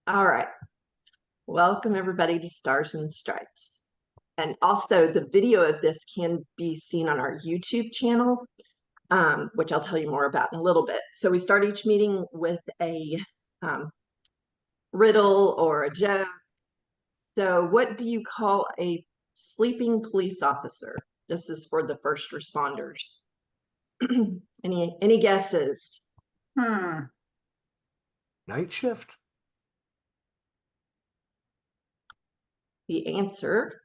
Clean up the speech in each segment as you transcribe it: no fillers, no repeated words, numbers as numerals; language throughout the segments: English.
All right. Welcome everybody to Stars and Stripes. And also the video of this can be seen on our YouTube channel, which I'll tell you more about in a little bit. So we start each meeting with a riddle or a joke. So what do you call a sleeping police officer? This is for the first responders. Any guesses? Night shift. The answer,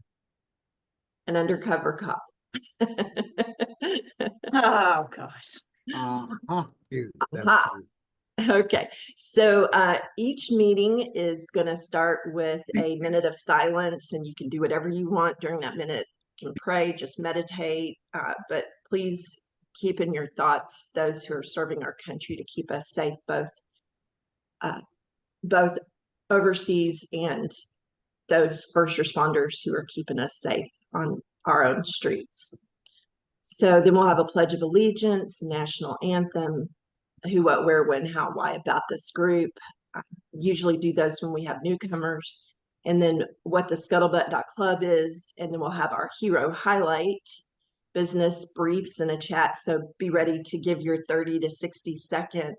an undercover cop. Oh gosh. That's funny. Okay, so each meeting is going to start with a minute of silence, and you can do whatever you want during that minute. You can pray, just meditate, but please keep in your thoughts those who are serving our country to keep us safe, both overseas and those first responders who are keeping us safe on our own streets. So then we'll have a Pledge of Allegiance, national anthem, who, what, where, when, how, why about this group. Usually do those when we have newcomers. And then what the scuttlebutt.club is, and then we'll have our hero highlight, business briefs, and a chat. So be ready to give your 30 to 60 second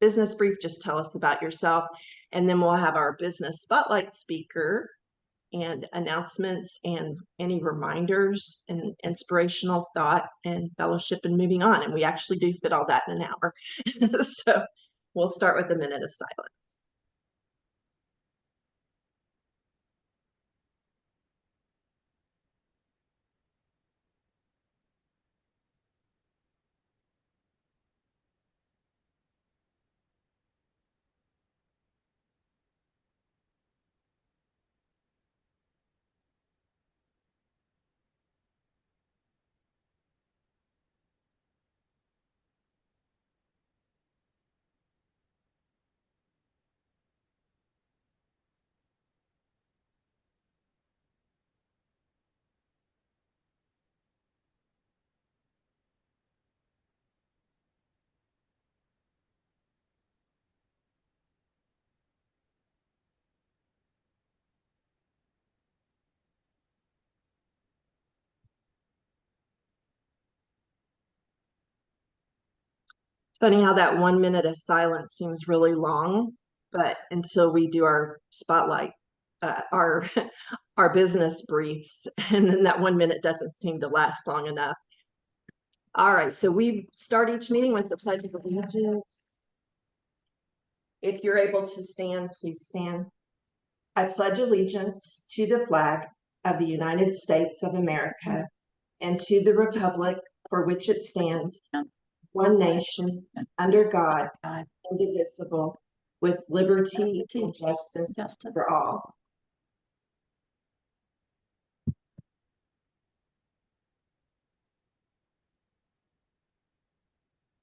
business brief. Just tell us about yourself. And then we'll have our business spotlight speaker and announcements and any reminders and inspirational thought and fellowship and moving on. And we actually do fit all that in an hour. So we'll start with a minute of silence. It's funny how that 1 minute of silence seems really long, but until we do our spotlight, our business briefs, and then that 1 minute doesn't seem to last long enough. All right, so we start each meeting with the Pledge of Allegiance. If you're able to stand, please stand. I pledge allegiance to the flag of the United States of America and to the republic for which it stands, one nation, under God, indivisible, with liberty and justice for all.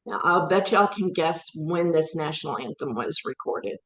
Now, I'll bet y'all can guess when this national anthem was recorded.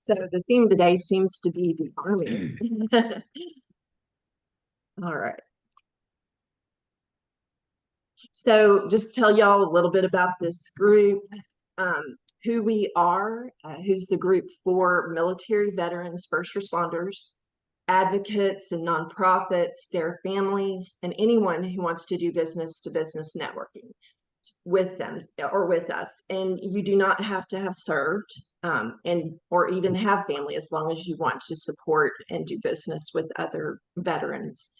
So the theme today seems to be the Army. All right. So just tell y'all a little bit about this group, who we are, who's the group for military veterans, first responders, advocates and nonprofits, their families, and anyone who wants to do business to business networking with them or with us. And you do not have to have served and or even have family as long as you want to support and do business with other veterans.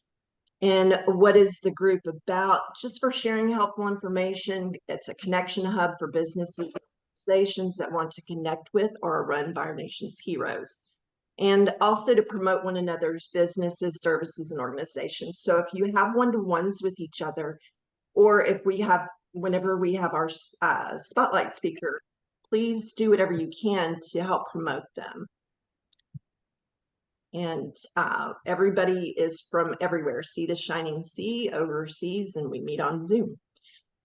And what is the group about? Just for sharing helpful information. It's a connection hub for businesses and organizations that want to connect with or are run by our nation's heroes. And also to promote one another's businesses, services, and organizations. So if you have one-to-ones with each other, or if we have, whenever we have our spotlight speaker, please do whatever you can to help promote them. And everybody is from everywhere, sea to shining sea, overseas, and we meet on Zoom.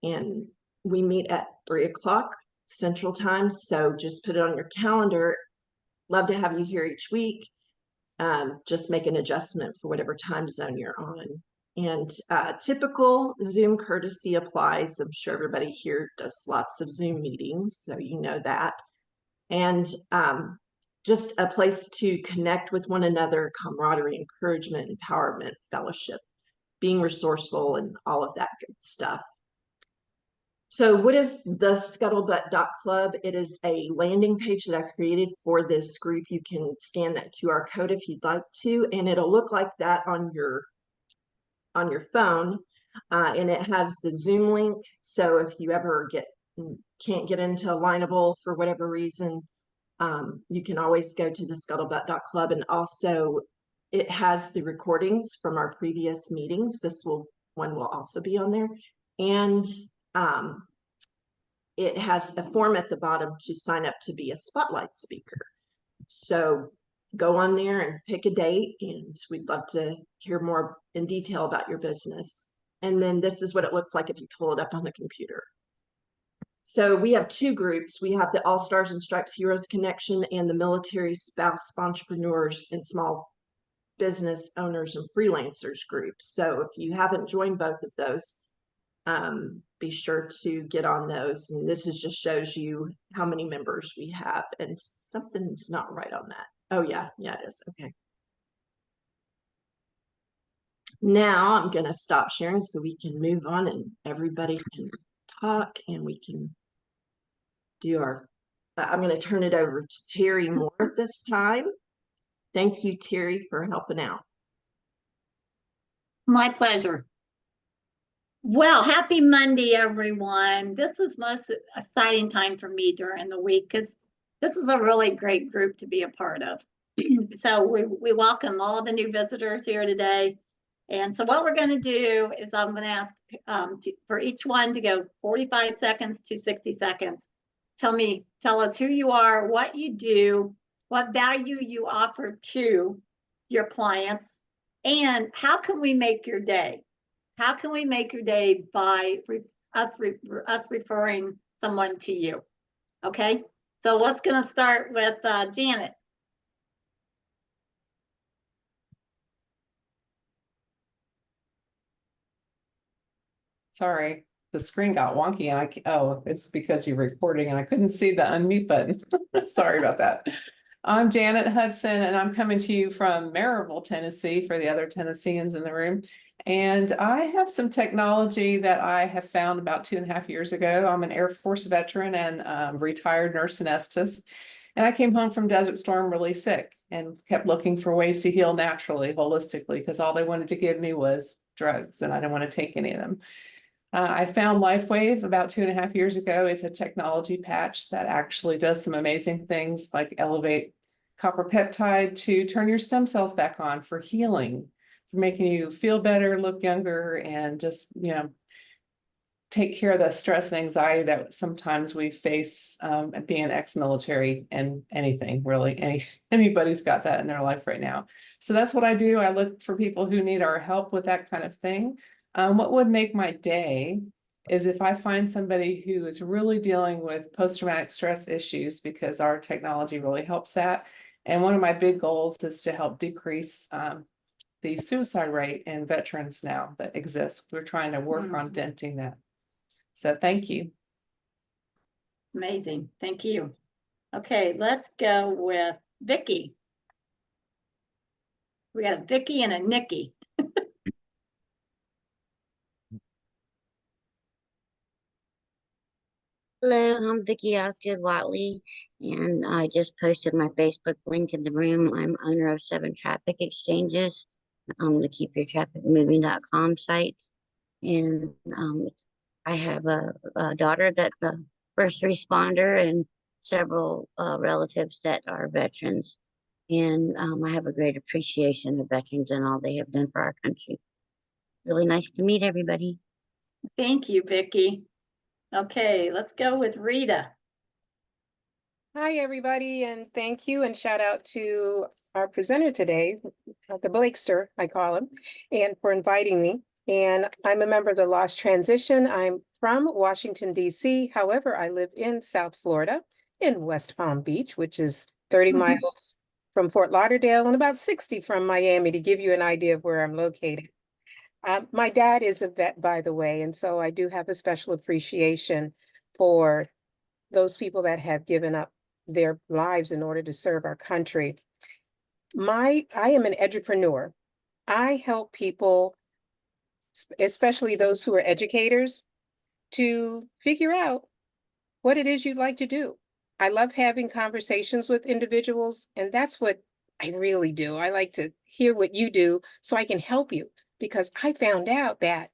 And we meet at 3 o'clock Central Time, so just put it on your calendar. Love to have you here each week. Just make an adjustment for whatever time zone you're on. And typical Zoom courtesy applies. I'm sure everybody here does lots of Zoom meetings, so you know that. And just a place to connect with one another, camaraderie, encouragement, empowerment, fellowship, being resourceful, and all of that good stuff. So what is the Scuttlebutt.club? It is a landing page that I created for this group. You can scan that QR code if you'd like to, and it'll look like that on your phone. And it has the Zoom link. So if you ever can't get into Alignable for whatever reason, you can always go to the Scuttlebutt.club. And also it has the recordings from our previous meetings. One will also be on there. And it has a form at the bottom to sign up to be a spotlight speaker. So go on there and pick a date, and we'd love to hear more in detail about your business. And then this is what it looks like if you pull it up on the computer. So we have two groups. We have the All Stars and Stripes Heroes Connection and the Military Spouse Entrepreneurs and Small Business Owners and Freelancers group. So if you haven't joined both of those, be sure to get on those. And this just shows you how many members we have, and something's not right on that. Oh yeah, it is. Okay. Now I'm going to stop sharing so we can move on and everybody can talk and we can do I'm going to turn it over to Terry Moore this time. Thank you, Terry, for helping out. My pleasure. Well, happy Monday, everyone. This is most exciting time for me during the week because this is a really great group to be a part of. So we welcome all the new visitors here today. And so what we're going to do is I'm going to ask for each one to go 45 seconds to 60 seconds. Tell us who you are, what you do, what value you offer to your clients, and how can we make your day? How can we make your day by us referring someone to you? Okay, so let's going to start with Janet. Sorry, the screen got wonky and it's because you're recording and I couldn't see the unmute button. Sorry about that. I'm Janet Hudson and I'm coming to you from Maryville, Tennessee for the other Tennesseans in the room. And I have some technology that I have found about 2.5 years ago. I'm an Air Force veteran and retired nurse anesthetist. And I came home from Desert Storm really sick and kept looking for ways to heal naturally, holistically, because all they wanted to give me was drugs and I didn't want to take any of them. I found LifeWave about 2.5 years ago. It's a technology patch that actually does some amazing things like elevate copper peptide to turn your stem cells back on for healing, for making you feel better, look younger, and just, take care of the stress and anxiety that sometimes we face being ex-military and anything really. Anybody's got that in their life right now. So that's what I do. I look for people who need our help with that kind of thing. What would make my day is if I find somebody who is really dealing with post-traumatic stress issues, because our technology really helps that. And one of my big goals is to help decrease the suicide rate in veterans now that exists. We're trying to work on denting that. So thank you. Amazing. Thank you. Okay, let's go with Vicky. We got a Vicky and a Nikki. Hello, I'm Vicky Osgood Watley, and I just posted my Facebook link in the room. I'm owner of 7 traffic exchanges, the keepyourtrafficmoving.com sites. And I have a daughter that's a first responder and several relatives that are veterans. And I have a great appreciation of veterans and all they have done for our country. Really nice to meet everybody. Thank you, Vicky. Okay, let's go with Rita. Hi, everybody, and thank you, and shout out to our presenter today, the Blakester, I call him, and for inviting me. And I'm a member of the Lost Transition. I'm from Washington, D.C. However, I live in South Florida, in West Palm Beach, which is 30 miles from Fort Lauderdale and about 60 from Miami, to give you an idea of where I'm located. My dad is a vet, by the way, and so I do have a special appreciation for those people that have given up their lives in order to serve our country. I am an edupreneur. I help people, especially those who are educators, to figure out what it is you'd like to do. I love having conversations with individuals, and that's what I really do. I like to hear what you do so I can help you, because I found out that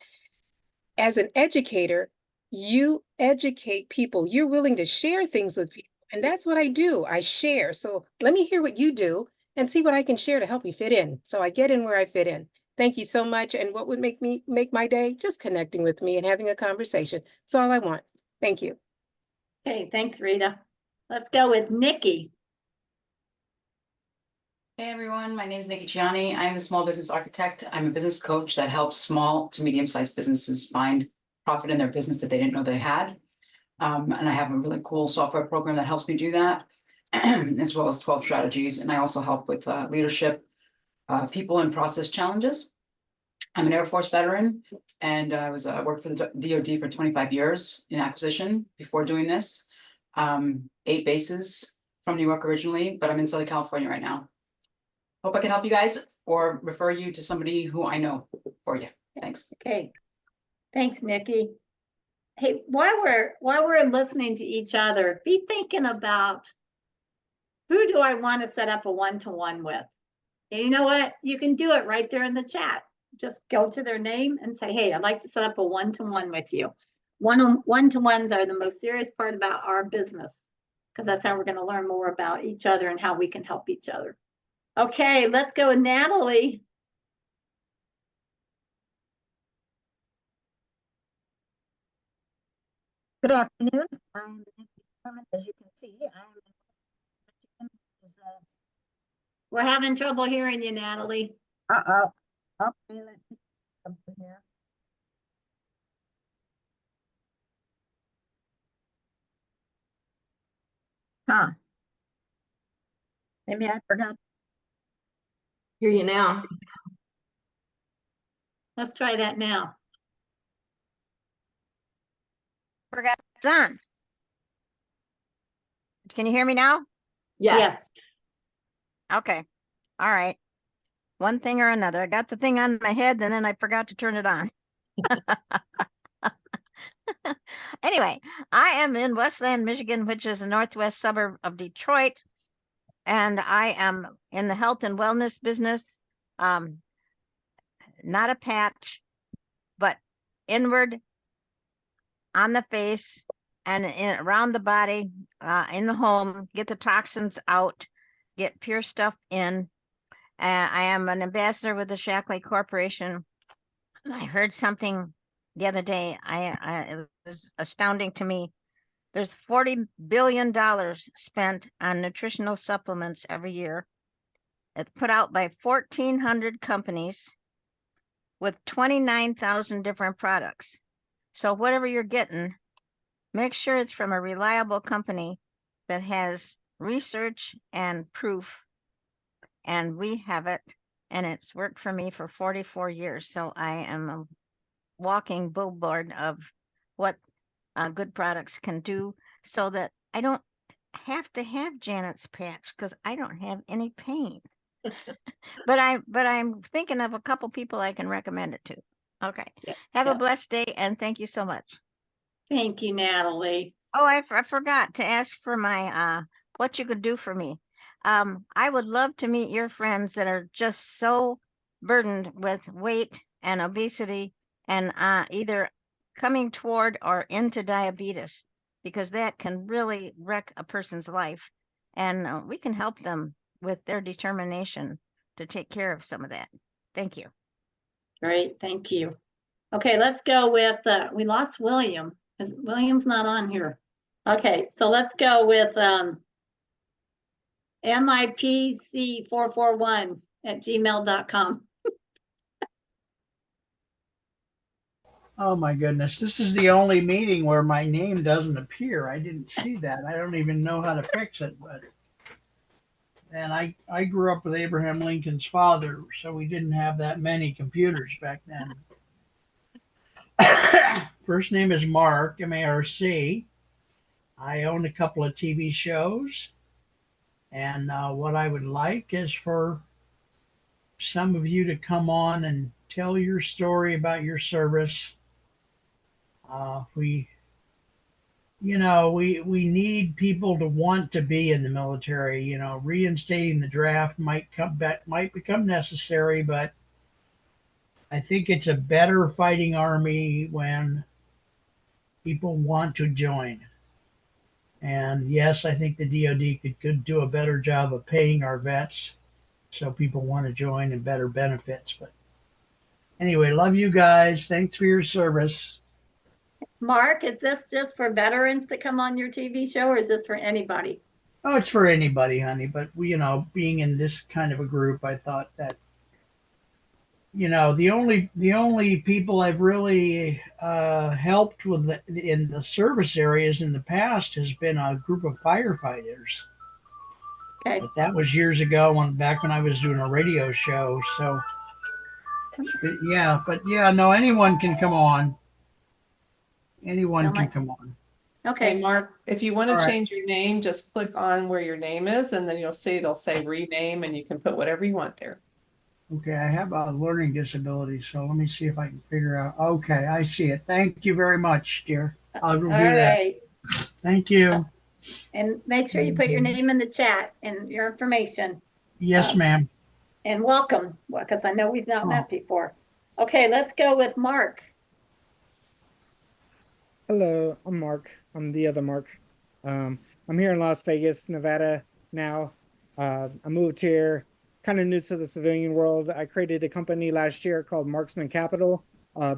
as an educator, you educate people. You're willing to share things with people. And that's what I do. I share. So let me hear what you do and see what I can share to help you fit in. So I get in where I fit in. Thank you so much. And what would make my day? Just connecting with me and having a conversation. That's all I want. Thank you. Okay, thanks, Rita. Let's go with Nikki. Hey everyone, my name is Nikki Ciani. I'm a small business architect. I'm a business coach that helps small to medium-sized businesses find profit in their business that they didn't know they had. And I have a really cool software program that helps me do that, as well as 12 strategies. And I also help with leadership, people and process challenges. I'm an Air Force veteran, and I worked for the DoD for 25 years in acquisition before doing this. 8 bases from New York originally, but I'm in Southern California right now. Hope I can help you guys or refer you to somebody who I know for you. Thanks. Okay, thanks, Nikki. Hey, while we're listening to each other, be thinking about, who do I want to set up a one-to-one with? And you know what? You can do it right there in the chat. Just go to their name and say, hey, I'd like to set up a one-to-one with you. One-to-ones are the most serious part about our business, because that's how we're going to learn more about each other and how we can help each other. Okay, let's go with Natalie. Good afternoon. I'm Nikki Clement. As you can see, I'm in Michigan. We're having trouble hearing you, Natalie. Uh-oh. Okay, let's see something here. Huh. Maybe I forgot. Hear you now. Let's try that now. Forgot it's on. Can you hear me now? Yes. Okay. All right. One thing or another. I got the thing on my head and then I forgot to turn it on. Anyway, I am in Westland, Michigan, which is a northwest suburb of Detroit. And I am in the health and wellness business. Not a patch, but inward, on the face, and around the body, in the home, get the toxins out, get pure stuff in. I am an ambassador with the Shackley Corporation. I heard something the other day. It was astounding to me. There's $40 billion spent on nutritional supplements every year. It's put out by 1,400 companies with 29,000 different products. So whatever you're getting, make sure it's from a reliable company that has research and proof and we have it, and it's worked for me for 44 years. So I am a walking billboard of what good products can do, so that I don't have to have Janet's patch because I don't have any pain. But I'm thinking of a couple people I can recommend it to. Okay. Yeah, Have yeah. a blessed day, and thank you so much. Thank you, Natalie. Oh, I forgot to ask for my what you could do for me. I would love to meet your friends that are just so burdened with weight and obesity and either coming toward or into diabetes, because that can really wreck a person's life. And we can help them with their determination to take care of some of that. Thank you. Great, thank you. Okay, let's go with, we lost William. William's not on here. Okay, so let's go with MIPC441@gmail.com. Oh my goodness, this is the only meeting where my name doesn't appear. I didn't see that. I don't even know how to fix it, but and I grew up with Abraham Lincoln's father, so we didn't have that many computers back then. First name is Mark, M-A-R-C. I own a couple of TV shows, and what I would like is for some of you to come on and tell your story about your service. We need people to want to be in the military. Reinstating the draft might become necessary, but I think it's a better fighting army when people want to join. And yes, I think the DoD could do a better job of paying our vets so people want to join, and better benefits. But anyway, love you guys. Thanks for your service. Mark, is this just for veterans to come on your TV show, or is this for anybody? Oh, it's for anybody, honey. But being in this kind of a group, I thought that the only people I've really helped with in the service areas in the past has been a group of firefighters. Okay, But that was years ago, back when I was doing a radio show. So no, anyone can come on. Anyone can come on. Hey, okay, Mark, if you want All to right. change your name, just click on where your name is, and then you'll see it'll say rename, and you can put whatever you want there. Okay, I have a learning disability, so let me see if I can figure out. Okay, I see it. Thank you very much, dear. I'll do all that. right. Thank you. And make sure you put your name in the chat and your information. Yes, ma'am. And welcome, because I know we've not Oh. met before. Okay, let's go with Mark. Hello, I'm Mark. I'm the other Mark. I'm here in Las Vegas, Nevada now. I moved here kind of new to the civilian world. I created a company last year called Marksman Capital,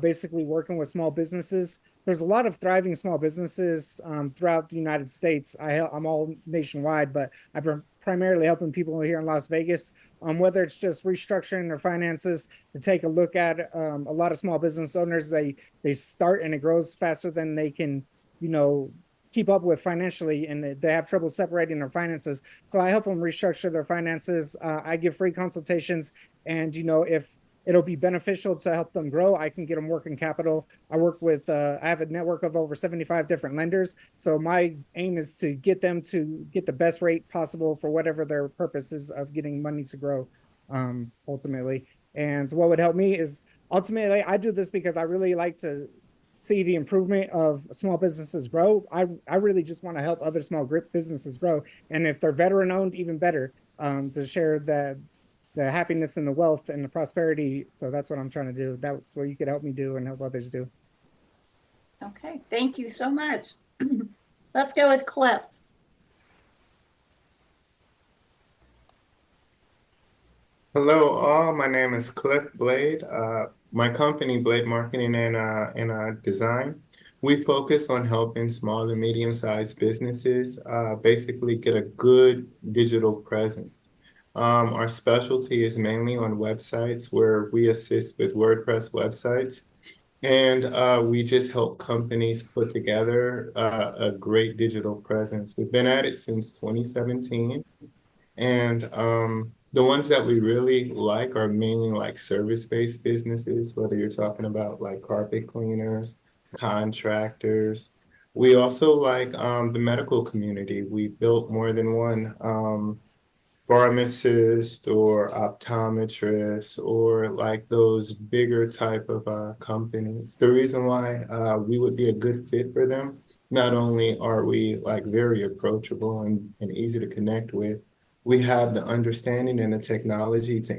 basically working with small businesses. There's a lot of thriving small businesses throughout the United States. I'm all nationwide, but I've been primarily helping people here in Las Vegas, whether it's just restructuring their finances, to take a look at a lot of small business owners. They start and it grows faster than they can, keep up with financially, and they have trouble separating their finances. So I help them restructure their finances. I give free consultations, and if it'll be beneficial to help them grow, I can get them working capital. I work with, I have a network of over 75 different lenders. So my aim is to get them to get the best rate possible for whatever their purpose is of getting money to grow, ultimately. And what would help me is ultimately, I do this because I really like to see the improvement of small businesses grow. I really just want to help other small businesses grow. And if they're veteran owned, even better, to share the happiness and the wealth and the prosperity. So that's what I'm trying to do. That's what you could help me do and help others do. Okay, thank you so much. Let's go with Cliff. Hello, all. My name is Cliff Blade. My company, Blade Marketing and Design, we focus on helping small and medium-sized businesses basically get a good digital presence. Our specialty is mainly on websites, where we assist with WordPress websites. And we just help companies put together a great digital presence. We've been at it since 2017. And The ones that we really like are mainly like service-based businesses, whether you're talking about like carpet cleaners, contractors. We also like the medical community. We built more than one pharmacist or optometrist or like those bigger type of companies. The reason why we would be a good fit for them, not only are we like very approachable and easy to connect with, we have the understanding and the technology to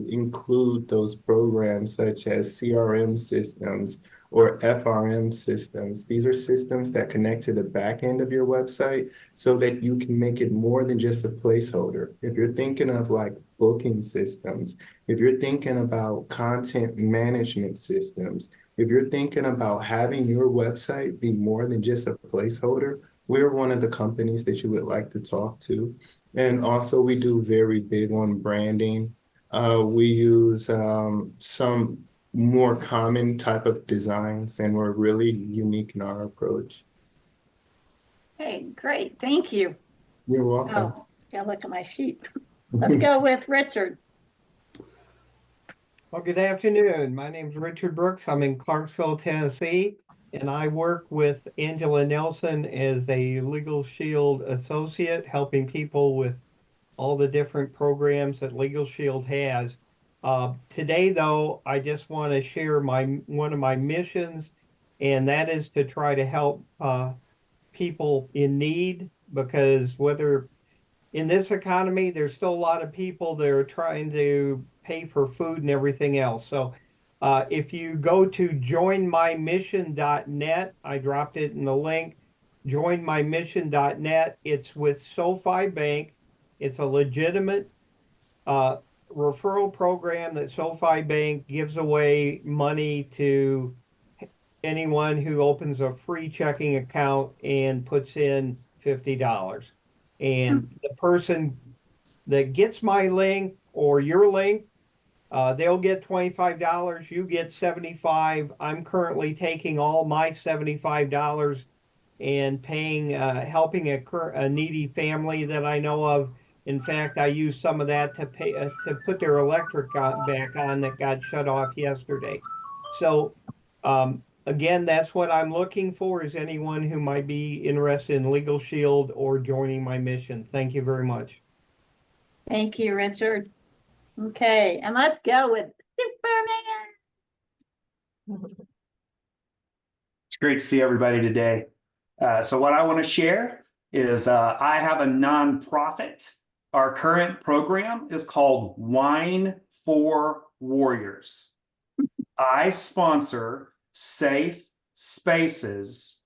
include those programs such as CRM systems or FRM systems. These are systems that connect to the back end of your website so that you can make it more than just a placeholder. If you're thinking of like booking systems, if you're thinking about content management systems, if you're thinking about having your website be more than just a placeholder, we're one of the companies that you would like to talk to. And also we do very big on branding. We use some more common type of designs, and we're really unique in our approach. Hey, great. Thank you. You're welcome. Oh, gotta look at my sheet. Let's go with Richard. Well, good afternoon. My name is Richard Brooks. I'm in Clarksville, Tennessee, and I work with Angela Nelson as a Legal Shield associate, helping people with all the different programs that Legal Shield has. Today, though, I just want to share one of my missions, and that is to try to help people in need, because whether in this economy, there's still a lot of people that are trying to pay for food and everything else. So if you go to joinmymission.net, I dropped it in the link, joinmymission.net. It's with SoFi Bank. It's a legitimate referral program that SoFi Bank gives away money to anyone who opens a free checking account and puts in $50. And the person that gets my link or your link, they'll get $25, you get $75. I'm currently taking all my $75 and paying, helping a needy family that I know of. In fact, I used some of that to pay to put their electric back on that got shut off yesterday. So again, that's what I'm looking for, is anyone who might be interested in Legal Shield or joining my mission. Thank you very much. Thank you, Richard. Okay, and let's go with Superman. It's great to see everybody today. So what I want to share is I have a nonprofit. Our current program is called Wine for Warriors. I sponsor safe spaces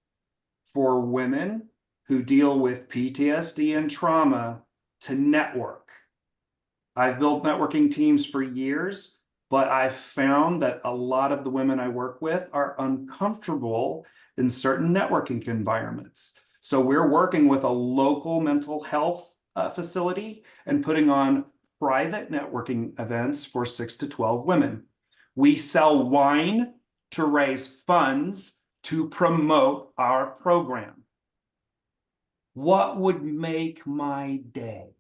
for women who deal with PTSD and trauma to network. I've built networking teams for years, but I've found that a lot of the women I work with are uncomfortable in certain networking environments. So we're working with a local mental health facility and putting on private networking events for 6 to 12 women. We sell wine to raise funds to promote our program. What would make my day?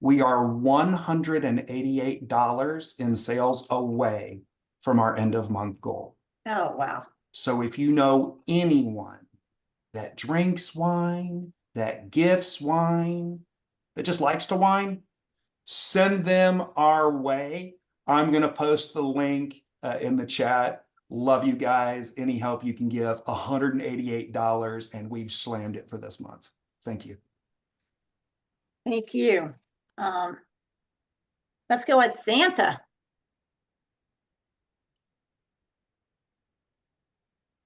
We are $188 in sales away from our end of month goal. Oh, wow. So if you know anyone that drinks wine, that gifts wine, that just likes to wine, send them our way. I'm going to post the link in the chat. Love you guys. Any help you can give, $188, and we've slammed it for this month. Thank you. Thank you. Let's go with Santa.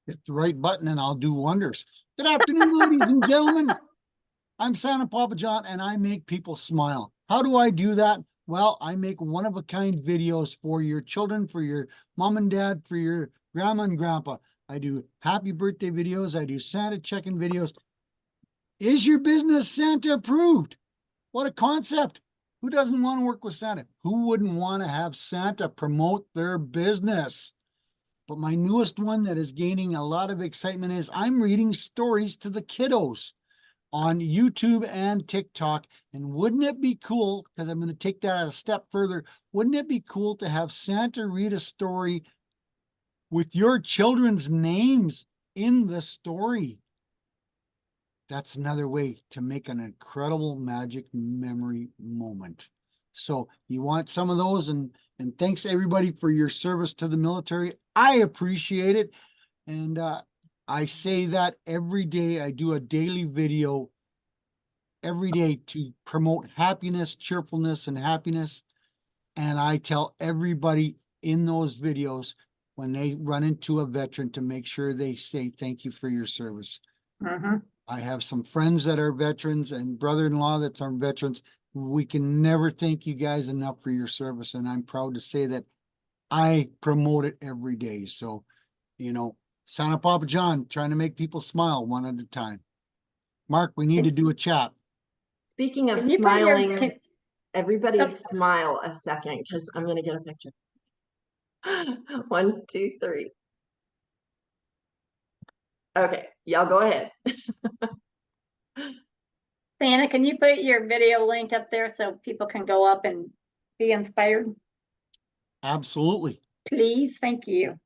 Hit the right button and I'll do wonders. Good afternoon, ladies and gentlemen. I'm Santa Papa John and I make people smile. How do I do that? Well, I make one-of-a-kind videos for your children, for your mom and dad, for your grandma and grandpa. I do happy birthday videos. I do Santa check-in videos. Is your business Santa approved? What a concept. Who doesn't want to work with Santa? Who wouldn't want to have Santa promote their business? But my newest one that is gaining a lot of excitement is I'm reading stories to the kiddos. on YouTube and TikTok. And wouldn't it be cool, because I'm going to take that a step further, wouldn't it be cool to have Santa read a story with your children's names in the story? That's another way to make an incredible magic memory moment. So you want some of those, and thanks everybody for your service to the military. I appreciate it. And I say that every day. I do a daily video every day to promote happiness, cheerfulness, and happiness. And I tell everybody in those videos when they run into a veteran to make sure they say thank you for your service. I have some friends that are veterans and brother-in-law that's our veterans. We can never thank you guys enough for your service. And I'm proud to say that I promote it every day. So, you know, Santa Papa John, trying to make people smile one at a time. Mark, we need to do a chat. Speaking of Can you put your- smiling, can- everybody Oh. smile a second because I'm going to get a picture. 1, 2, 3. Okay, y'all go ahead. Santa, can you put your video link up there so people can go up and be inspired? Absolutely. Please, thank you.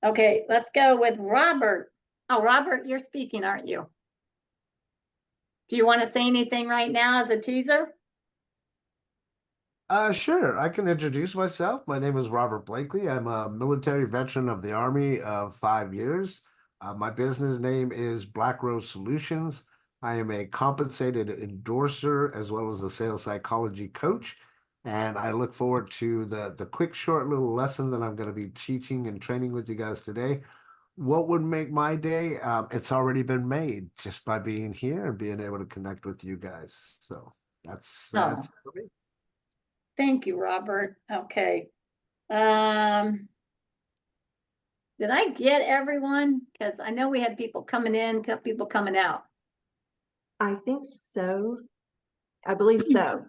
Okay, let's go with Robert. Oh, Robert, you're speaking, aren't you? Do you want to say anything right now as a teaser? Sure. I can introduce myself. My name is Robert Blakely. I'm a military veteran of the Army of 5 years. My business name is Black Rose Solutions. I am a compensated endorser as well as a sales psychology coach. And I look forward to the quick, short little lesson that I'm going to be teaching and training with you guys today. What would make my day? It's already been made just by being here and being able to connect with you guys. So that's for me. Thank you, Robert. Okay. Did I get everyone? Because I know we had people coming in, people coming out. I think so. I believe so.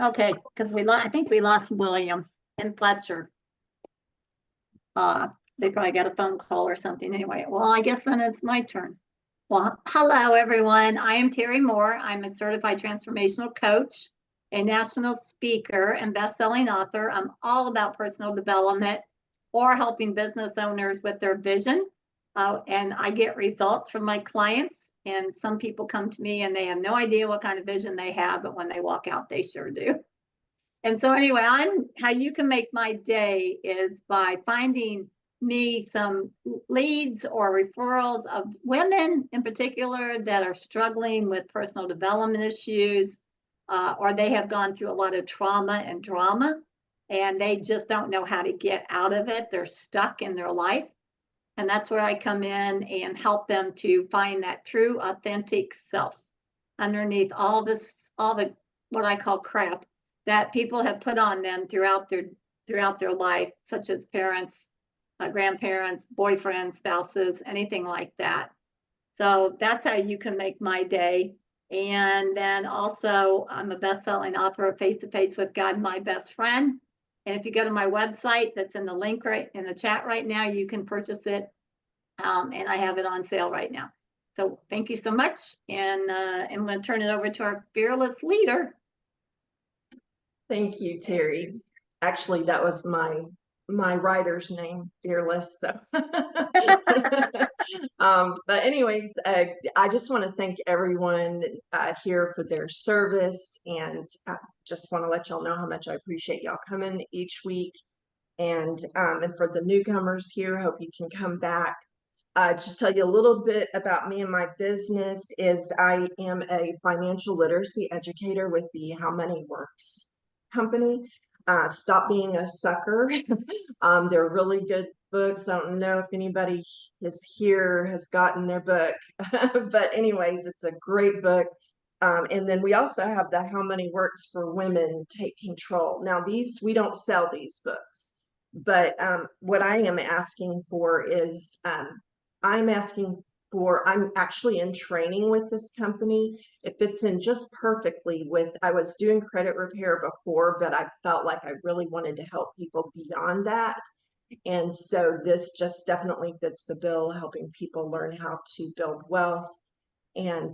Okay, because I think we lost William and Fletcher. They probably got a phone call or something anyway. Well, I guess then it's my turn. Well, hello, everyone. I am Terry Moore. I'm a certified transformational coach, a national speaker, and best-selling author. I'm all about personal development or helping business owners with their vision. And I get results from my clients. And some people come to me and they have no idea what kind of vision they have, but when they walk out, they sure do. And so anyway, how you can make my day is by finding me some leads or referrals of women in particular that are struggling with personal development issues, or they have gone through a lot of trauma and drama, and they just don't know how to get out of it. They're stuck in their life. And that's where I come in and help them to find that true, authentic self underneath all the what I call crap that people have put on them throughout their life, such as parents, grandparents, boyfriends, spouses, anything like that. So that's how you can make my day. And then also, I'm a best-selling author of Face to Face with God, My Best Friend. And if you go to my website, that's in the link right in the chat right now, you can purchase it. And I have it on sale right now. So thank you so much. And I'm going to turn it over to our fearless leader. Thank you, Terry. Actually, that was my writer's name, Fearless. So, but anyways, I just want to thank everyone here for their service, and I just want to let y'all know how much I appreciate y'all coming each week. And for the newcomers here, hope you can come back. Just tell you a little bit about me and my business is I am a financial literacy educator with the How Money Works company. Stop being a sucker. They're really good books. I don't know if anybody is here has gotten their book, but anyways, it's a great book. And then we also have the How Money Works for Women Take Control. Now we don't sell these books, but what I am asking for is I'm actually in training with this company. It fits in just perfectly I was doing credit repair before, but I felt like I really wanted to help people beyond that. And so this just definitely fits the bill, helping people learn how to build wealth. And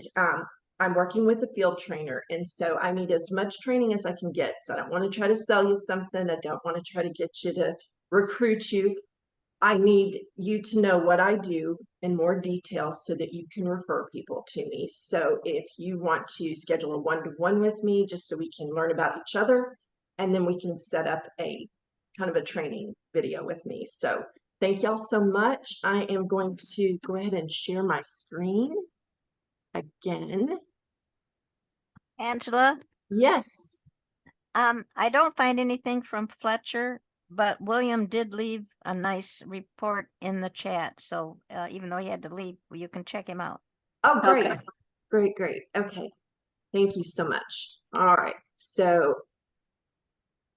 I'm working with a field trainer, and so I need as much training as I can get. So I don't want to try to sell you something. I don't want to try to get you to recruit you. I need you to know what I do in more detail so that you can refer people to me. So if you want to schedule a one-to-one with me, just so we can learn about each other, and then we can set up a kind of a training video with me. So thank y'all so much. I am going to go ahead and share my screen again. Angela, Yes. I don't find anything from Fletcher, but William did leave a nice report in the chat. So even though he had to leave, you can check him out. Oh, great. Okay. Great, great. Okay. Thank you so much. All right. So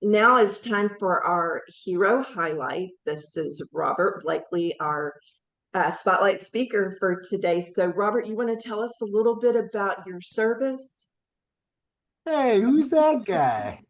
now it's time for our hero highlight. This is Robert Blakely, our spotlight speaker for today. So Robert, you want to tell us a little bit about your service? Hey, who's that guy?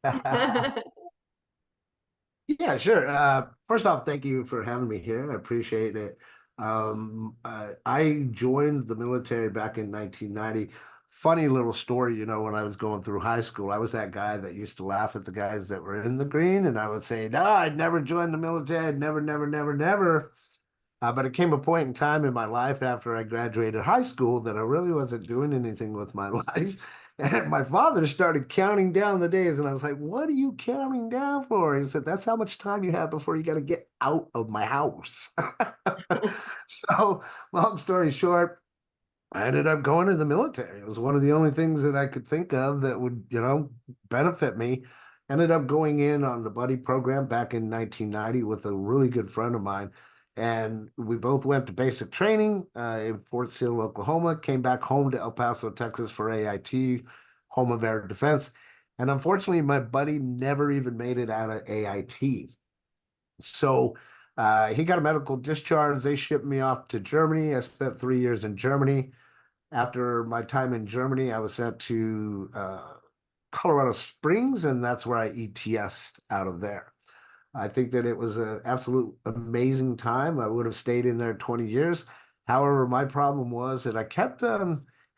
Yeah, sure. First off, thank you for having me here. I appreciate it. I joined the military back in 1990. Funny little story, when I was going through high school, I was that guy that used to laugh at the guys that were in the green, and I would say, "No, I'd never join the military. I'd never, never, never, never." But it came a point in time in my life after I graduated high school that I really wasn't doing anything with my life. And my father started counting down the days, and I was like, "What are you counting down for?" He said, "That's how much time you have before you got to get out of my house." So, long story short, I ended up going to the military. It was one of the only things that I could think of that would, benefit me. Ended up going in on the buddy program back in 1990 with a really good friend of mine. And we both went to basic training in Fort Sill, Oklahoma, came back home to El Paso, Texas for AIT, Home of Air Defense. And unfortunately, my buddy never even made it out of AIT. So he got a medical discharge. They shipped me off to Germany. I spent 3 years in Germany. After my time in Germany, I was sent to Colorado Springs, and that's where I ETS'd out of there. I think that it was an absolute amazing time. I would have stayed in there 20 years. However, my problem was that I kept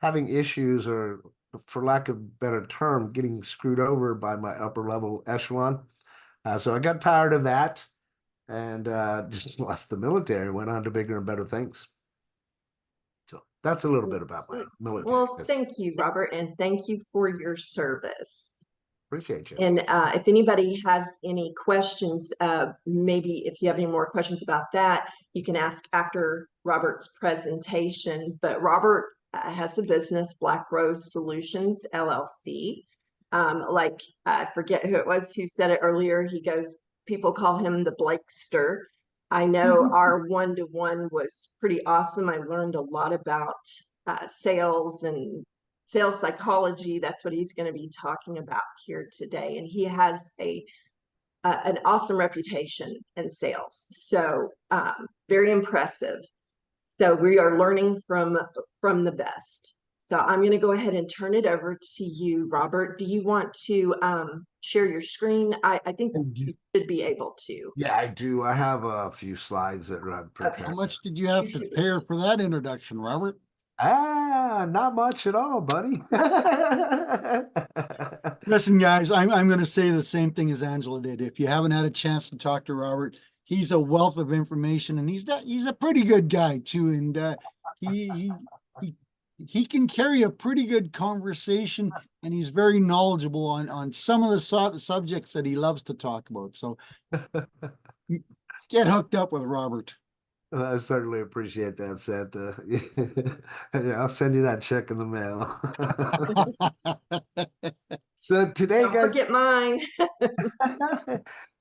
having issues, or for lack of a better term, getting screwed over by my upper level echelon. So I got tired of that and just left the military, went on to bigger and better things. So that's a little bit about my military. Well, thank you, Robert, and thank you for your service. Appreciate you. And if anybody has any questions, maybe if you have any more questions about that, you can ask after Robert's presentation. But Robert has a business, Black Rose Solutions, LLC. I forget who it was who said it earlier. He goes, people call him the Blakester. I know our one-to-one was pretty awesome. I learned a lot about sales and sales psychology. That's what he's going to be talking about here today. And he has an awesome reputation in sales. So very impressive. So we are learning from the best. So I'm going to go ahead and turn it over to you, Robert. Do you want to share your screen? I think you should be able to. Yeah, I do. I have a few slides that I've prepared. How much did you have to pay for that introduction, Robert? Not much at all, buddy. Listen, guys, I'm going to say the same thing as Angela did. If you haven't had a chance to talk to Robert, he's a wealth of information, and he's a pretty good guy too. And he can carry a pretty good conversation, and he's very knowledgeable on some of the subjects that he loves to talk about. So get hooked up with Robert. I certainly appreciate that, Santa. Yeah, I'll send you that check in the mail. So today, Don't guys, forget mine.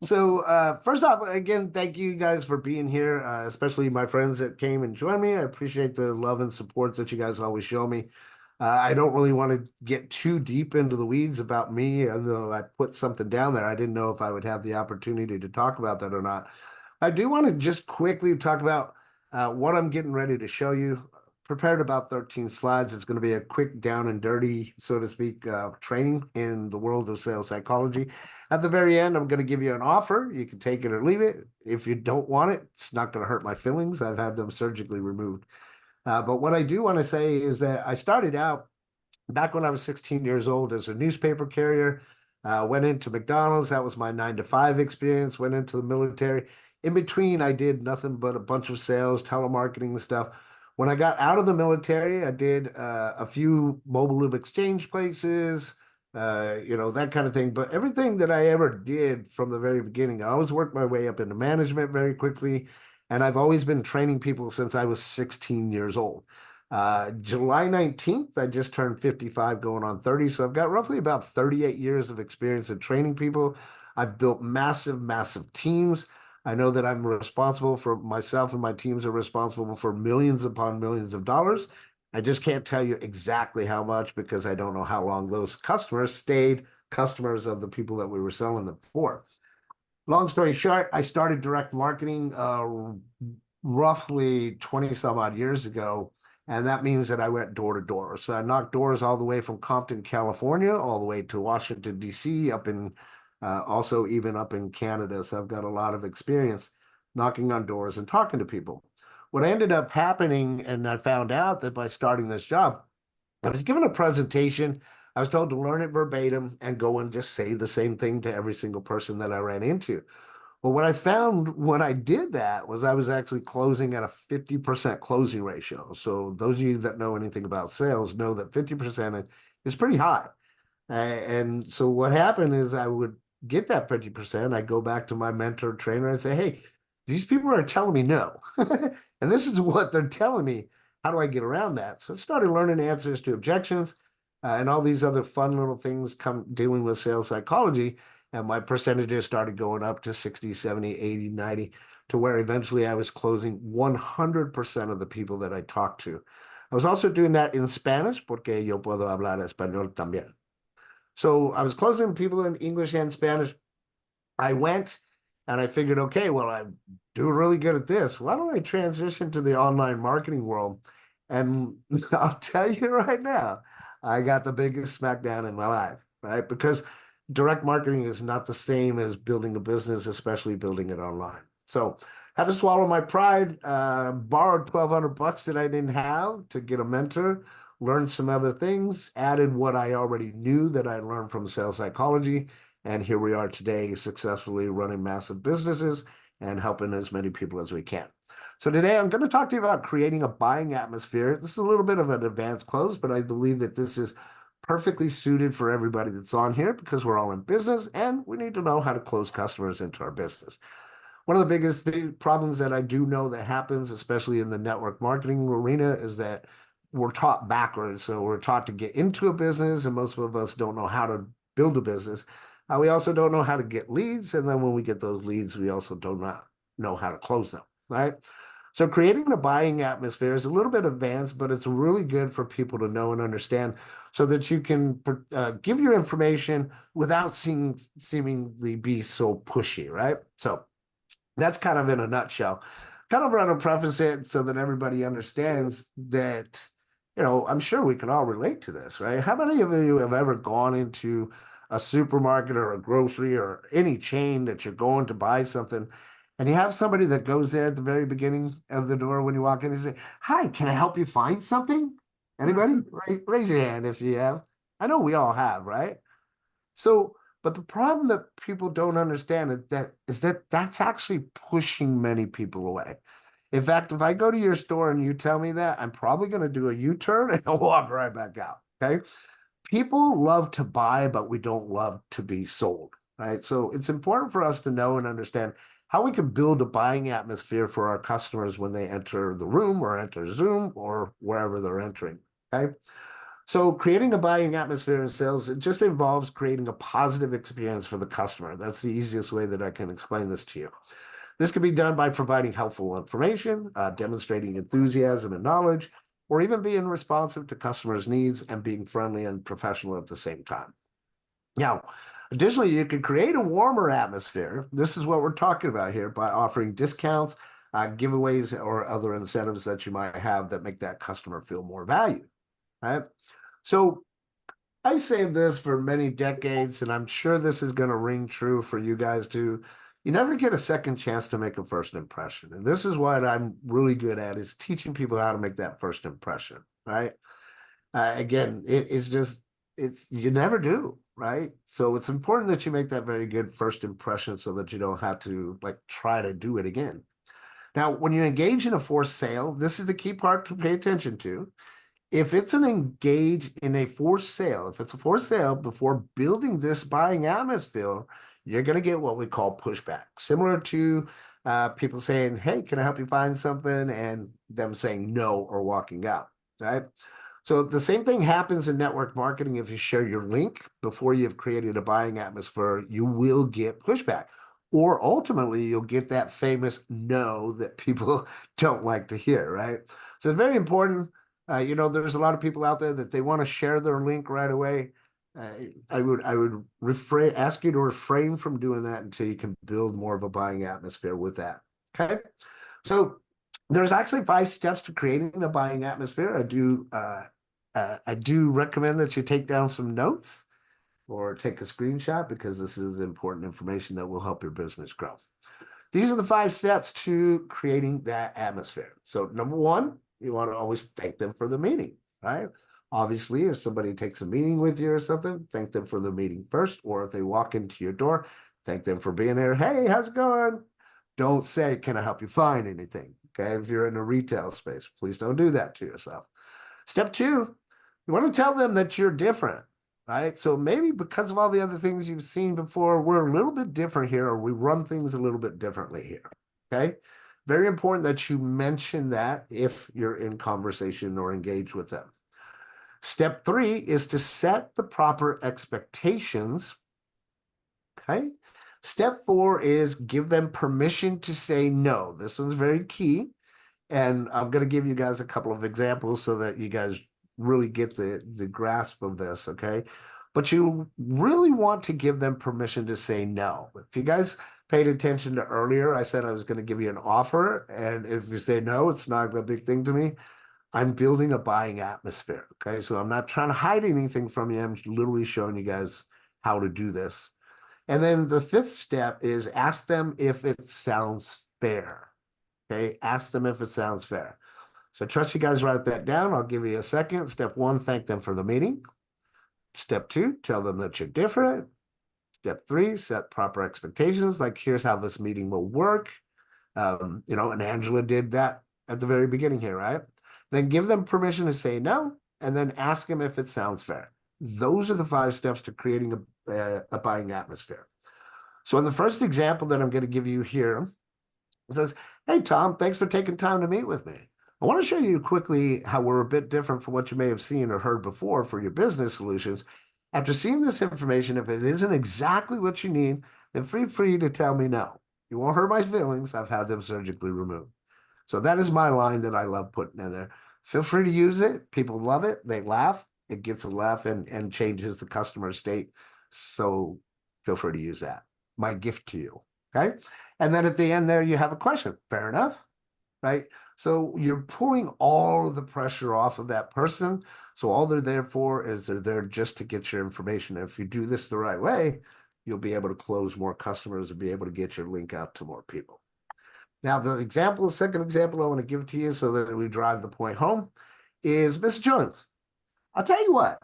So first off, again, thank you guys for being here, especially my friends that came and joined me. I appreciate the love and support that you guys always show me. I don't really want to get too deep into the weeds about me, although I put something down there. I didn't know if I would have the opportunity to talk about that or not. I do want to just quickly talk about what I'm getting ready to show you. Prepared about 13 slides. It's going to be a quick down and dirty, so to speak, training in the world of sales psychology. At the very end, I'm going to give you an offer. You can take it or leave it. If you don't want it, it's not going to hurt my feelings. I've had them surgically removed. But what I do want to say is that I started out back when I was 16 years old as a newspaper carrier. Went into McDonald's. That was my 9 to 5 experience. Went into the military. In between, I did nothing but a bunch of sales, telemarketing and stuff. When I got out of the military, I did a few mobile lube exchange places, that kind of thing. But everything that I ever did from the very beginning, I always worked my way up into management very quickly. And I've always been training people since I was 16 years old. July 19th, I just turned 55 going on 30. So I've got roughly about 38 years of experience in training people. I've built massive, massive teams. I know that I'm responsible for myself and my teams are responsible for millions upon millions of dollars. I just can't tell you exactly how much because I don't know how long those customers stayed customers of the people that we were selling them for. Long story short, I started direct marketing roughly 20 some odd years ago. And that means that I went door to door. So I knocked doors all the way from Compton, California, all the way to Washington, D.C., up in also even up in Canada. So I've got a lot of experience knocking on doors and talking to people. What ended up happening, and I found out that by starting this job, I was given a presentation. I was told to learn it verbatim and go and just say the same thing to every single person that I ran into. Well, what I found when I did that was I was actually closing at a 50% closing ratio. So those of you that know anything about sales know that 50% is pretty high. And so what happened is I would get that 50%. I go back to my mentor trainer and say, hey, these people are telling me no. And this is what they're telling me. How do I get around that? So I started learning answers to objections and all these other fun little things come dealing with sales psychology. And my percentages started going up to 60, 70, 80, 90, to where eventually I was closing 100% of the people that I talked to. I was also doing that in Spanish, porque yo puedo hablar español también. So I was closing people in English and Spanish. I went and I figured, okay, well, I'm doing really good at this. Why don't I transition to the online marketing world? And I'll tell you right now, I got the biggest smackdown in my life, right? Because direct marketing is not the same as building a business, especially building it online. So had to swallow my pride, borrowed $1,200 that I didn't have to get a mentor, learned some other things, added what I already knew that I learned from sales psychology. And here we are today, successfully running massive businesses and helping as many people as we can. So today I'm going to talk to you about creating a buying atmosphere. This is a little bit of an advanced close, but I believe that this is perfectly suited for everybody that's on here because we're all in business and we need to know how to close customers into our business. One of the biggest problems that I do know that happens, especially in the network marketing arena, is that we're taught backwards. So we're taught to get into a business, and most of us don't know how to build a business. We also don't know how to get leads. And then when we get those leads, we also do not know how to close them, right? So creating a buying atmosphere is a little bit advanced, but it's really good for people to know and understand so that you can give your information without seemingly be so pushy, right? So that's kind of in a nutshell. Kind of want to preface it so that everybody understands that, I'm sure we can all relate to this, right? How many of you have ever gone into a supermarket or a grocery or any chain that you're going to buy something, and you have somebody that goes there at the very beginning of the door when you walk in and say, hi, can I help you find something? Anybody? Raise your hand if you have. I know we all have, right? So, but the problem that people don't understand is that that's actually pushing many people away. In fact, if I go to your store and you tell me that, I'm probably going to do a U-turn and I'll walk right back out. Okay. People love to buy, but we don't love to be sold, right? So it's important for us to know and understand how we can build a buying atmosphere for our customers when they enter the room or enter Zoom or wherever they're entering, okay? So creating a buying atmosphere in sales, it just involves creating a positive experience for the customer. That's the easiest way that I can explain this to you. This can be done by providing helpful information, demonstrating enthusiasm and knowledge, or even being responsive to customers' needs and being friendly and professional at the same time. Now, additionally, you can create a warmer atmosphere. This is what we're talking about here by offering discounts, giveaways, or other incentives that you might have that make that customer feel more valued, right? So I say this for many decades, and I'm sure this is going to ring true for you guys too. You never get a second chance to make a first impression. And this is what I'm really good at, is teaching people how to make that first impression, right? Again, it's just, you never do, right? So it's important that you make that very good first impression so that you don't have to like try to do it again. Now, when you engage in a forced sale, this is the key part to pay attention to. If it's an engage in a forced sale, if it's a forced sale before building this buying atmosphere, you're going to get what we call pushback, similar to people saying, "Hey, can I help you find something?" and them saying no or walking out, right? So the same thing happens in network marketing. If you share your link before you've created a buying atmosphere, you will get pushback. Or ultimately, you'll get that famous no that people don't like to hear, right? So it's very important. There's a lot of people out there that they want to share their link right away. I would ask you to refrain from doing that until you can build more of a buying atmosphere with that. Okay, so there's actually 5 steps to creating a buying atmosphere. I do recommend that you take down some notes or take a screenshot because this is important information that will help your business grow. These are the 5 steps to creating that atmosphere. So number 1, you want to always thank them for the meeting, right? Obviously, if somebody takes a meeting with you or something, thank them for the meeting first. Or if they walk into your door, thank them for being there. Hey, how's it going? Don't say, can I help you find anything? Okay, if you're in a retail space, please don't do that to yourself. Step 2, you want to tell them that you're different, right? So maybe because of all the other things you've seen before, we're a little bit different here, or we run things a little bit differently here, okay? Very important that you mention that if you're in conversation or engage with them. Step 3 is to set the proper expectations, okay? Step 4 is give them permission to say no. This one's very key. And I'm going to give you guys a couple of examples so that you guys really get the grasp of this, okay? But you really want to give them permission to say no. If you guys paid attention to earlier, I said I was going to give you an offer. And if you say no, it's not a big thing to me. I'm building a buying atmosphere, okay? So I'm not trying to hide anything from you. I'm literally showing you guys how to do this. And then the 5th step is ask them if it sounds fair. Okay, ask them if it sounds fair. So I trust you guys write that down. I'll give you a second. Step 1, thank them for the meeting. Step 2, tell them that you're different. Step 3, set proper expectations. Like, here's how this meeting will work. And Angela did that at the very beginning here, right? Then give them permission to say no, and then ask them if it sounds fair. Those are the 5 steps to creating a buying atmosphere. So in the first example that I'm going to give you here, it says, "Hey, Tom, thanks for taking time to meet with me. I want to show you quickly how we're a bit different from what you may have seen or heard before for your business solutions. After seeing this information, if it isn't exactly what you need, then feel free to tell me no. You won't hurt my feelings. I've had them surgically removed." So that is my line that I love putting in there. Feel free to use it. People love it. They laugh. It gets a laugh and changes the customer state. So feel free to use that. My gift to you. Okay. And then at the end there, you have a question. Fair enough. Right. So you're pulling all of the pressure off of that person. So all they're there for is they're there just to get your information. If you do this the right way, you'll be able to close more customers and be able to get your link out to more people. Now, the second example I want to give to you so that we drive the point home is Miss Jones. I'll tell you what,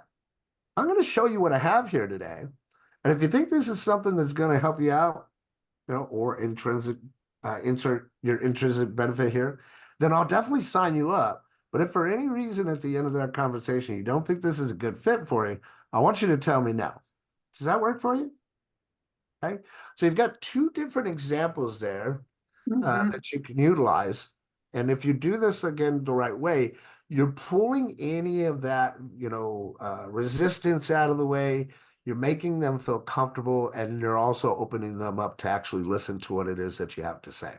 I'm going to show you what I have here today. And if you think this is something that's going to help you out, or insert your intrinsic benefit here, then I'll definitely sign you up. But if for any reason at the end of that conversation, you don't think this is a good fit for you, I want you to tell me no. Does that work for you? Okay. So you've got 2 different examples there that you can utilize. And if you do this again the right way, you're pulling any of that, resistance out of the way. You're making them feel comfortable, and you're also opening them up to actually listen to what it is that you have to say.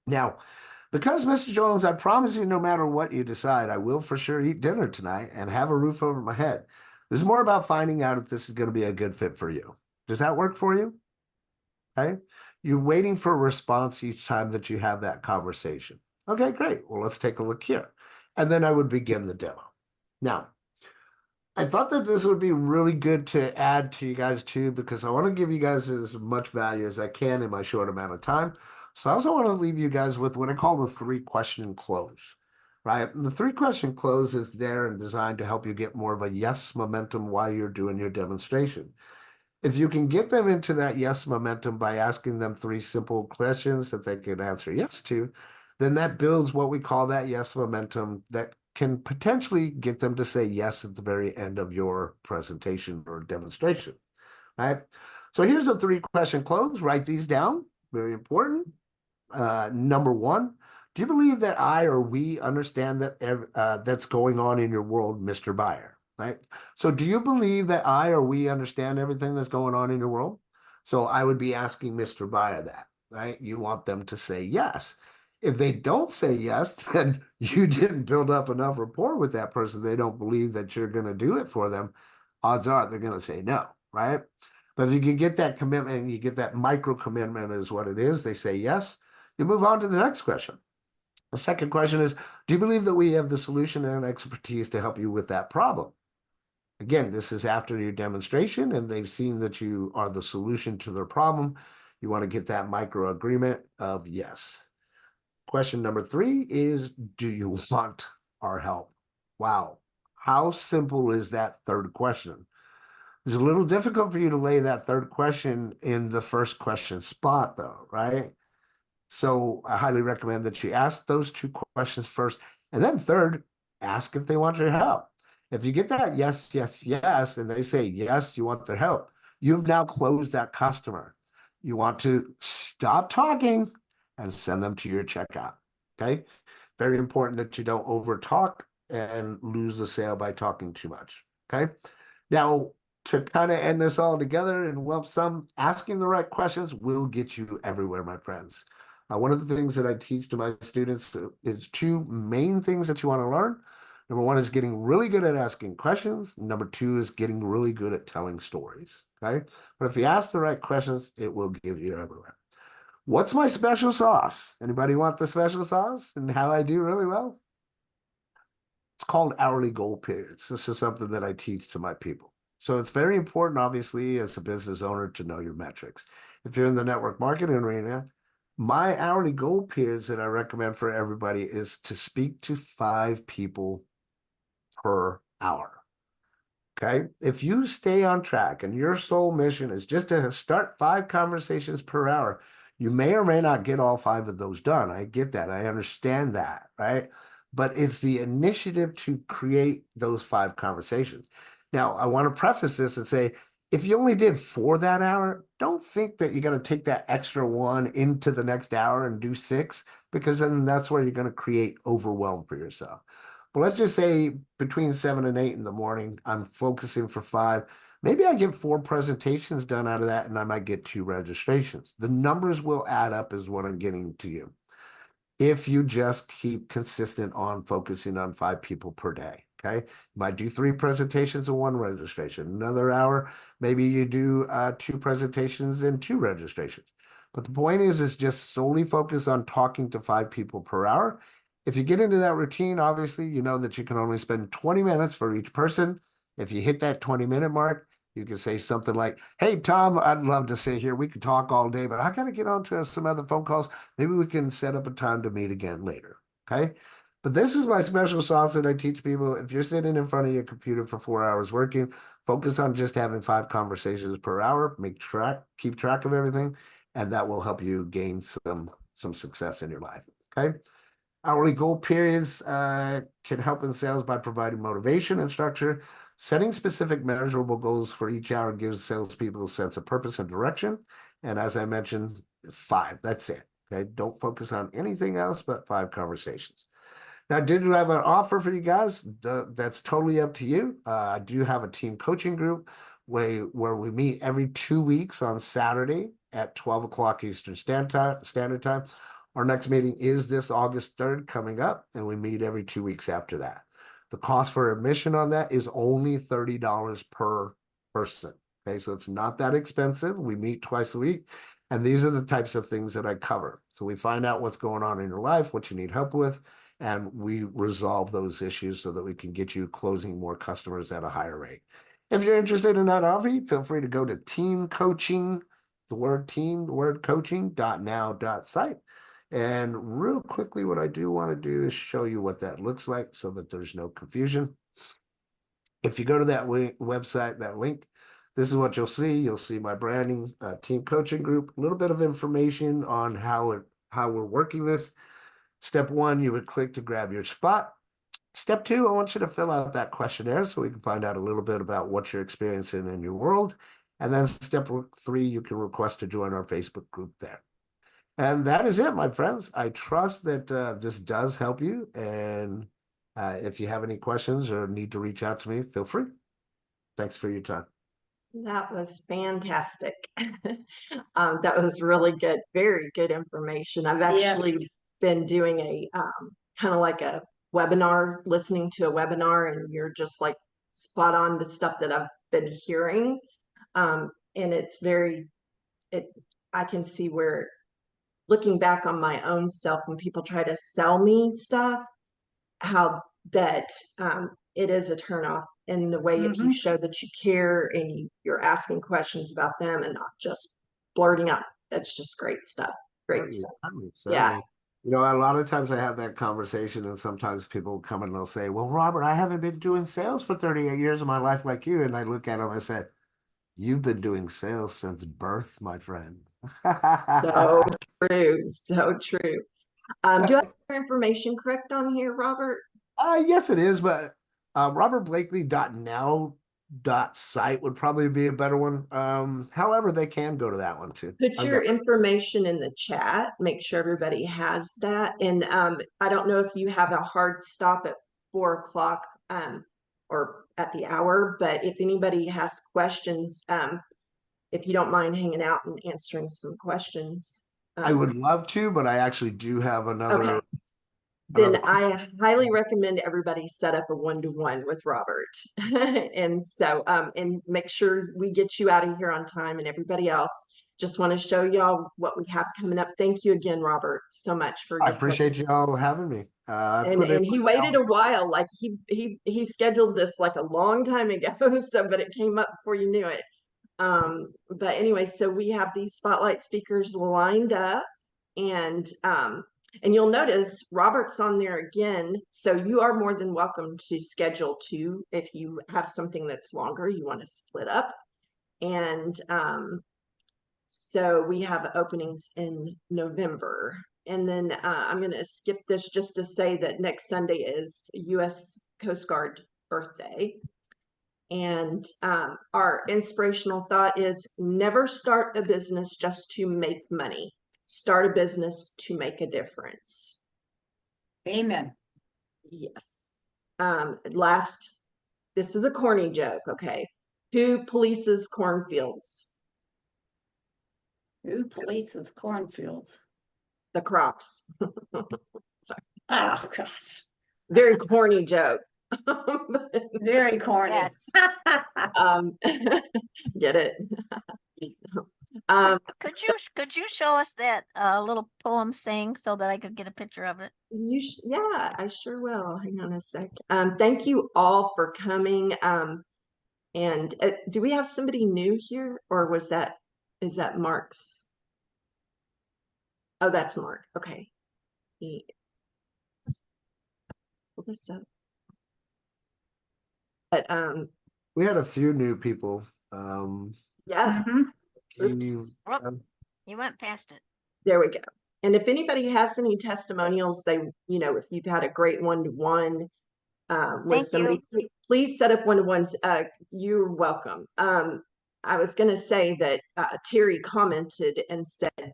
Now, because Mr. Jones, I promise you, no matter what you decide, I will for sure eat dinner tonight and have a roof over my head. This is more about finding out if this is going to be a good fit for you. Does that work for you? Okay. You're waiting for a response each time that you have that conversation. Okay, great. Well, let's take a look here. And then I would begin the demo. Now, I thought that this would be really good to add to you guys too, because I want to give you guys as much value as I can in my short amount of time. So I also want to leave you guys with what I call the 3-question close. right? And the 3-question close is there and designed to help you get more of a yes momentum while you're doing your demonstration. If you can get them into that yes momentum by asking them 3 simple questions that they can answer yes to, then that builds what we call that yes momentum that can potentially get them to say yes at the very end of your presentation or demonstration, right? So here's the 3-question close. Write these down. Very important. Number 1, do you believe that I or we understand that that's going on in your world, Mr. Buyer? Right? So do you believe that I or we understand everything that's going on in your world? So I would be asking Mr. Buyer that, right? You want them to say yes. If they don't say yes, then you didn't build up enough rapport with that person. They don't believe that you're going to do it for them. Odds are they're going to say no, right? But if you can get that commitment, you get that micro commitment is what it is. They say yes. You move on to the next question. The second question is, do you believe that we have the solution and expertise to help you with that problem? Again, this is after your demonstration and they've seen that you are the solution to their problem. You want to get that micro agreement of yes. Question number 3 is, do you want our help? Wow. How simple is that 3rd question? It's a little difficult for you to lay that 3rd question in the 1st question spot though, right? So I highly recommend that you ask those 2 questions first. And then 3rd, ask if they want your help. If you get that yes, yes, yes, and they say, yes, you want their help, you've now closed that customer. You want to stop talking and send them to your checkout. Okay. Very important that you don't over talk and lose the sale by talking too much. Okay. Now, to kind of end this all together in lump sum, asking the right questions will get you everywhere, my friends. One of the things that I teach to my students is 2 main things that you want to learn. Number 1 is getting really good at asking questions. Number 2 is getting really good at telling stories. Okay. But if you ask the right questions, it will give you everywhere. What's my special sauce? Anybody want the special sauce and how I do really well? It's called hourly goal periods. This is something that I teach to my people. So it's very important, obviously, as a business owner to know your metrics. If you're in the network marketing arena, my hourly goal periods that I recommend for everybody is to speak to 5 people per hour. Okay. If you stay on track and your sole mission is just to start 5 conversations per hour, you may or may not get all 5 of those done. I get that. I understand that. Right. But it's the initiative to create those 5 conversations. Now, I want to preface this and say, if you only did 4 that hour, don't think that you're going to take that extra 1 into the next hour and do 6, because then that's where you're going to create overwhelm for yourself. But let's just say between 7 and 8 in the morning, I'm focusing for 5. Maybe I get 4 presentations done out of that, and I might get 2 registrations. The numbers will add up is what I'm getting to you. If you just keep consistent on focusing on 5 people per day. Okay. You might do 3 presentations and 1 registration. Another hour, maybe you do 2 presentations and 2 registrations. But the point is just solely focus on talking to 5 people per hour. If you get into that routine, obviously, you know that you can only spend 20 minutes for each person. If you hit that 20-minute mark, you can say something like, hey, Tom, I'd love to sit here. We could talk all day, but I got to get on to some other phone calls. Maybe we can set up a time to meet again later. Okay. But this is my special sauce that I teach people. If you're sitting in front of your computer for 4 hours working, focus on just having 5 conversations per hour, keep track of everything, and that will help you gain some success in your life. Okay. Hourly goal periods can help in sales by providing motivation and structure. Setting specific measurable goals for each hour gives salespeople a sense of purpose and direction. And as I mentioned, 5, that's it. Okay. Don't focus on anything else but 5 conversations. Now, did you have an offer for you guys? That's totally up to you. I do have a team coaching group where we meet every 2 weeks on Saturday at 12 o'clock Eastern Standard Time. Our next meeting is this August 3rd coming up, and we meet every 2 weeks after that. The cost for admission on that is only $30 per person. Okay, so it's not that expensive. We meet twice a week, and these are the types of things that I cover. So we find out what's going on in your life, what you need help with, and we resolve those issues so that we can get you closing more customers at a higher rate. If you're interested in that offer, feel free to go to team coaching, the word team, the word coaching.now.site. And real quickly, what I do want to do is show you what that looks like so that there's no confusion. If you go to that website, that link, this is what you'll see. You'll see my branding, team coaching group, a little bit of information on how we're working this. Step 1, you would click to grab your spot. Step 2, I want you to fill out that questionnaire so we can find out a little bit about what you're experiencing in your world. And then step 3, you can request to join our Facebook group there. And that is it, my friends. I trust that this does help you. And if you have any questions or need to reach out to me, feel free. Thanks for your time. That was fantastic. That was really good. Very good information. I've actually been doing a kind of like a webinar, listening to a webinar, and you're just like spot on the stuff that I've been hearing. And it's I can see where, looking back on my own self, when people try to sell me stuff, how that it is a turnoff in the way if you show that you care and you're asking questions about them and not just blurting out. That's just great stuff. Great stuff. Yeah. You know, a lot of times I have that conversation, and sometimes people come and they'll say, well, Robert, I haven't been doing sales for 38 years of my life like you. And I look at them and say, you've been doing sales since birth, my friend. So true. So true. Do I have your information correct on here, Robert? Yes, it is, but robertblakely.now.site would probably be a better one. However, they can go to that one too. Put your information in the chat. Make sure everybody has that. And I don't know if you have a hard stop at 4 o'clock or at the hour, but if anybody has questions, if you don't mind hanging out and answering some questions. I would love to, but I actually do have another. Okay. Then I highly recommend everybody set up a one-to-one with Robert. And so, and make sure we get you out of here on time, and everybody else. Just want to show y'all what we have coming up. Thank you again, Robert, so much for. I appreciate you all having me. And he waited a while, like he scheduled this like a long time ago. So, but it came up before you knew it. But anyway, so we have these spotlight speakers lined up, and you'll notice Robert's on there again. So you are more than welcome to schedule two if you have something that's longer, you want to split up. And so we have openings in November. And then I'm going to skip this just to say that next Sunday is U.S. Coast Guard birthday. And our inspirational thought is never start a business just to make money. Start a business to make a difference. Amen. Yes. This is a corny joke, okay? Who polices cornfields? Who polices cornfields? The crops. Sorry. Oh, gosh. Very corny joke. Very corny. Get it? Could you show us that little poem saying so that I could get a picture of it? Yeah, I sure will. Hang on a sec. Thank you all for coming. And do we have somebody new here, or is that Mark's? Oh, that's Mark. Okay. Pull this up. But we had a few new people. Yeah. Oops. You went past it. There we go. And if anybody has any testimonials, if you've had a great one-to-one with somebody, please set up one-to-ones. You're welcome. I was going to say that Terry commented and said,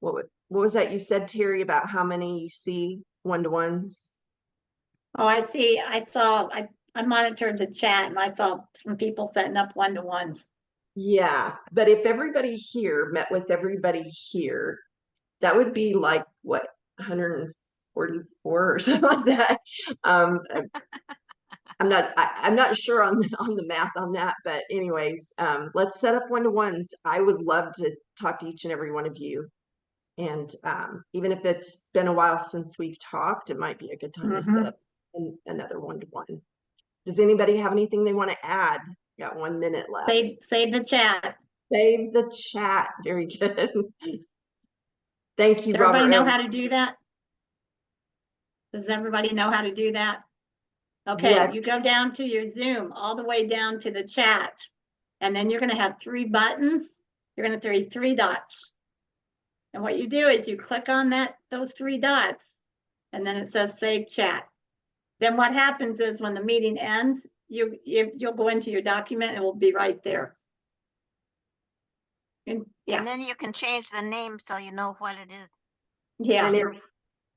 what was that you said, Terry, about how many you see one-to-ones? Oh, I see. I monitored the chat and I saw some people setting up one-to-ones. Yeah, but if everybody here met with everybody here, that would be like what, 144 or something like that. I'm not sure on the math on that, but anyways, let's set up one-to-ones. I would love to talk to each and every one of you. And even if it's been a while since we've talked, it might be a good time to set up another one-to-one. Does anybody have anything they want to add? Got 1 minute left. Save the chat. Save the chat. Very good. Thank you, Does everybody Robert know Rose. how to do that? Does everybody know how to do that? Okay, Yes. you go down to your Zoom, all the way down to the chat. And then you're gonna have 3 buttons. You're gonna see 3 dots. And what you do is you click on those 3 dots, and then it says save chat. Then what happens is when the meeting ends, you'll go into your document and it will be right there. And yeah, And then you can change the name so you know what it is. yeah.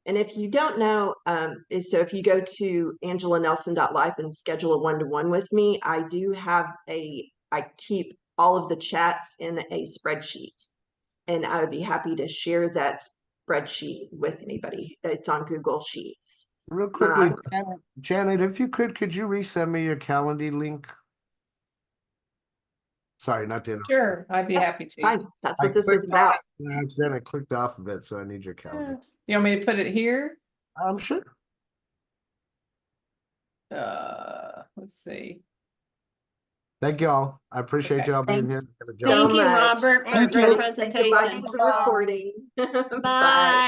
And if you don't know, so if you go to angelanelson.life and schedule a one-to-one with me, I keep all of the chats in a spreadsheet, and I would be happy to share that spreadsheet with anybody. It's on Google Sheets. Real quickly, Janet, if you could you resend me your Calendly link? Sorry, not to interrupt. Sure, I'd be happy to. Fine, that's I what this is clicked on about. it and then I clicked off of it, so I need your calendar. You want me to put it here? I'm sure. Let's see. Thank y'all. I appreciate Okay. y'all being Thanks here. Thank you, much. Robert, for a Thank great you. Thanks. Say goodbye presentation. to the recording. Bye.